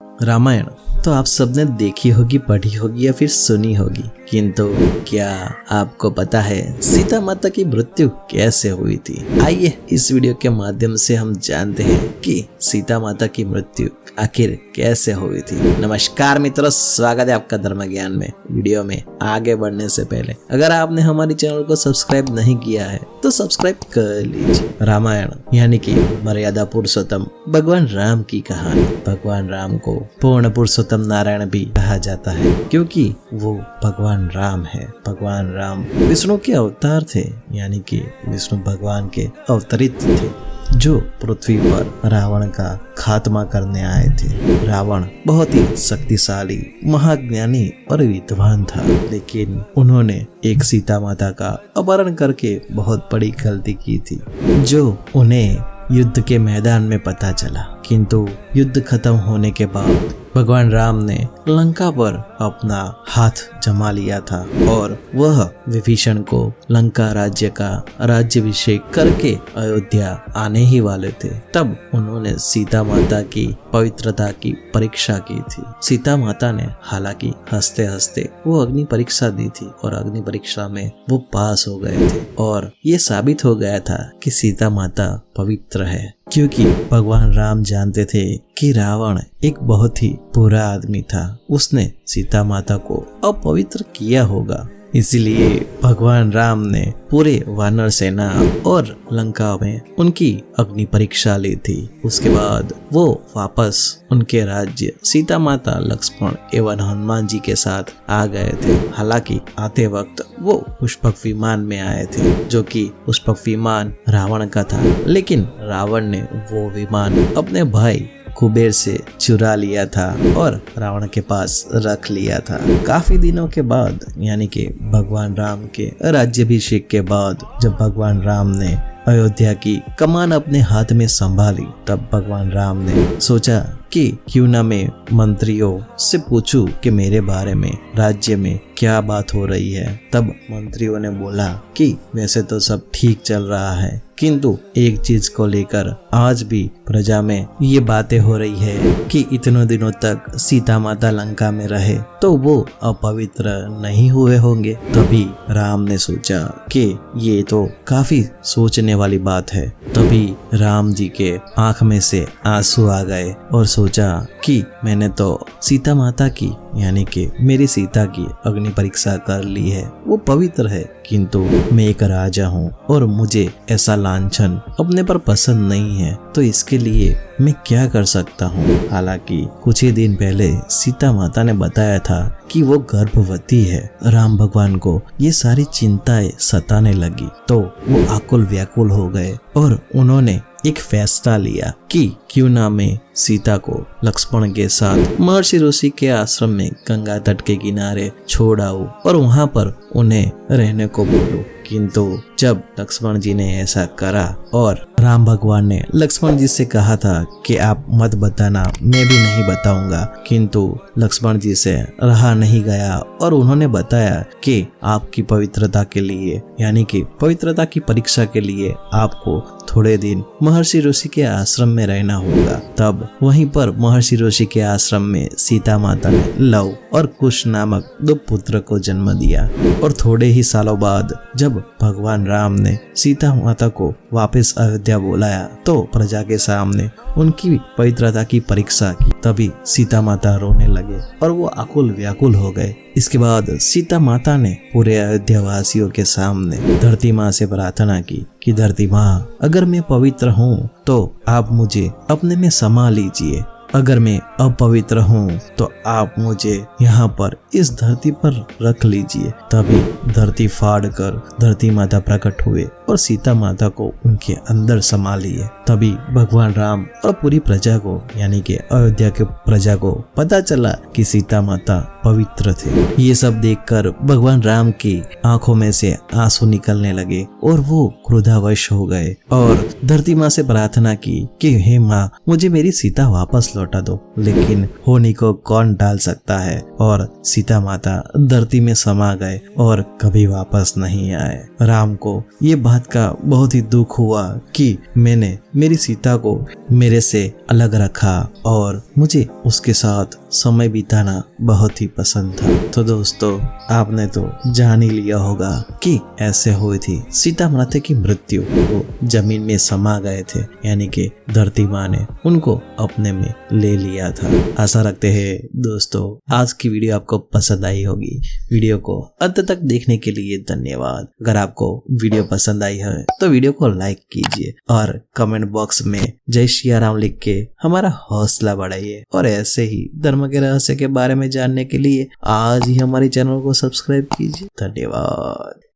रामायण तो आप सबने देखी होगी, पढ़ी होगी या फिर सुनी होगी, किंतु क्या आपको पता है सीता माता की मृत्यु कैसे हुई थी? आइए इस वीडियो के माध्यम से हम जानते हैं कि सीता माता की मृत्यु आखिर कैसे हुई थी। नमस्कार मित्रों, स्वागत है आपका धर्म ज्ञान में। वीडियो में आगे बढ़ने से पहले अगर आपने हमारे चैनल को सब्सक्राइब नहीं किया है तो सब्सक्राइब कर लीजिए। रामायण यानी कि मर्यादा पुरुषोत्तम भगवान राम की कहानी। भगवान राम को पूर्ण पुरुषोत्तम नारायण भी कहा जाता है क्योंकि वो भगवान राम है। भगवान राम विष्णु के अवतार थे, यानी कि विष्णु भगवान के अवतरित थे जो पृथ्वी पर रावण का खात्मा करने आए थे। रावण बहुत ही शक्तिशाली, महाज्ञानी और विद्वान था, लेकिन उन्होंने एक सीता माता का अपहरण करके बहुत बड़ी गलती की थी जो उन्हें युद्ध के मैदान में पता चला। किंतु युद्ध खत्म होने के बाद भगवान राम ने लंका पर अपना हाथ जमा लिया था और वह विभीषण को लंका राज्य का राज्याभिषेक करके अयोध्या आने ही वाले थे। तब उन्होंने सीता माता की पवित्रता की परीक्षा की थी। सीता माता ने हालांकि हंसते हंसते वो अग्नि परीक्षा दी थी और अग्नि परीक्षा में वो पास हो गए थे और ये साबित हो गया था कि सीता माता पवित्र है, क्योंकि भगवान राम जानते थे कि रावण एक बहुत ही बुरा आदमी था। उसने सीता माता को अपवित्र किया होगा, इसलिए भगवान राम ने पूरे वानर सेना और लंका में उनकी अग्नि परीक्षा ली थी। उसके बाद वो वापस उनके राज्य सीता माता, लक्ष्मण एवं हनुमान जी के साथ आ गए थे। हालांकि आते वक्त वो पुष्पक विमान में आए थे, जो कि पुष्पक विमान रावण का था, लेकिन रावण ने वो विमान अपने भाई कुबेर से चुरा लिया था और रावण के पास रख लिया था। काफी दिनों के बाद, यानी कि भगवान राम के राज्याभिषेक के बाद, जब भगवान राम ने अयोध्या की कमान अपने हाथ में संभाली, तब भगवान राम ने सोचा कि क्यों ना मैं मंत्रियों से पूछूं कि मेरे बारे में राज्य में क्या बात हो रही है। तब मंत्रियों ने बोला कि वैसे तो सब ठीक चल रहा है, किंतु एक चीज को लेकर आज भी प्रजा में ये बातें हो रही है कि इतने दिनों तक सीता माता लंका में रहे तो वो अपवित्र नहीं हुए होंगे। तभी राम ने सोचा कि ये तो काफी सोचने वाली बात है। तभी राम जी के आंख में से आंसू आ गए और सोचा कि मैंने तो सीता माता की, यानी कि मेरी सीता की अग्नि परीक्षा कर ली है, वो पवित्र है, किंतु मैं एक राजा हूँ और मुझे ऐसा लांछन अपने पर पसंद नहीं है, तो इसके लिए मैं क्या कर सकता हूँ। हालांकि कुछ ही दिन पहले सीता माता ने बताया था कि वो गर्भवती है। राम भगवान को ये सारी चिंताएं सताने लगी तो वो आकुल व्याकुल हो गए और उन्होंने एक फैसला लिया कि क्यों ना मैं सीता को लक्ष्मण के साथ महर्षि ऋषि के आश्रम में गंगा तट के किनारे छोड़ आऊं और वहां पर उन्हें रहने को बोलूं। किंतु जब लक्ष्मण जी ने ऐसा करा और राम भगवान ने लक्ष्मण जी से कहा था कि आप मत बताना, मैं भी नहीं बताऊंगा, किंतु लक्ष्मण जी से रहा नहीं गया और उन्होंने बताया कि आपकी पवित्रता के लिए, यानी कि पवित्रता की परीक्षा के लिए आपको थोड़े दिन महर्षि ऋषि के आश्रम में रहना होगा। तब वहीं पर महर्षि ऋषि के आश्रम में सीता माता ने लव और कुश नामक 2 पुत्र को जन्म दिया और थोड़े ही सालों बाद जब भगवान राम ने सीता माता को वापस अयोध्या बुलाया तो प्रजा के सामने उनकी पवित्रता की परीक्षा की। तभी सीता माता रोने लगे और वो आकुल व्याकुल हो गए। इसके बाद सीता माता ने पूरे अयोध्या वासियों के सामने धरती माँ से प्रार्थना की कि धरती माँ, अगर मैं पवित्र हूँ तो आप मुझे अपने में समा लीजिए, अगर मैं अपवित्र हूँ तो आप मुझे यहाँ पर इस धरती पर रख लीजिए। तभी धरती फाड़ कर धरती माता प्रकट हुए और सीता माता को उनके अंदर समा लिए। तभी भगवान राम और पूरी प्रजा को, यानी कि अयोध्या के प्रजा को पता चला कि सीता माता पवित्र थे। ये सब देखकर भगवान राम की आंखों में से आंसू निकलने लगे और वो क्रोधावश हो गए और धरती माँ से प्रार्थना की कि हे माँ, मुझे मेरी सीता वापस लौटा दो। लेकिन होनी को कौन टाल सकता है। और सीता माता धरती में समा गए और कभी वापस नहीं आए। राम को ये बात का बहुत ही दुख हुआ कि मैंने मेरी सीता को मेरे से अलग रखा और मुझे उसके साथ समय बिताना बहुत ही पसंद था। तो दोस्तों, आपने तो जान ही लिया होगा कि ऐसे हुई थी सीता माता की मृत्यु। वो जमीन में समा गए थे, यानी कि धरती माँ ने उनको अपने में ले लिया था। आशा रखते हैं दोस्तों आज की वीडियो आपको पसंद आई होगी। वीडियो को अंत तक देखने के लिए धन्यवाद। अगर आपको वीडियो पसंद आई है तो वीडियो को लाइक कीजिए और कमेंट बॉक्स में जय सिया राम लिख के हमारा हौसला बढ़ाइए। और ऐसे ही धर्म के रहस्य के बारे में जानने के लिए आज ही हमारे चैनल को सब्सक्राइब कीजिए। धन्यवाद।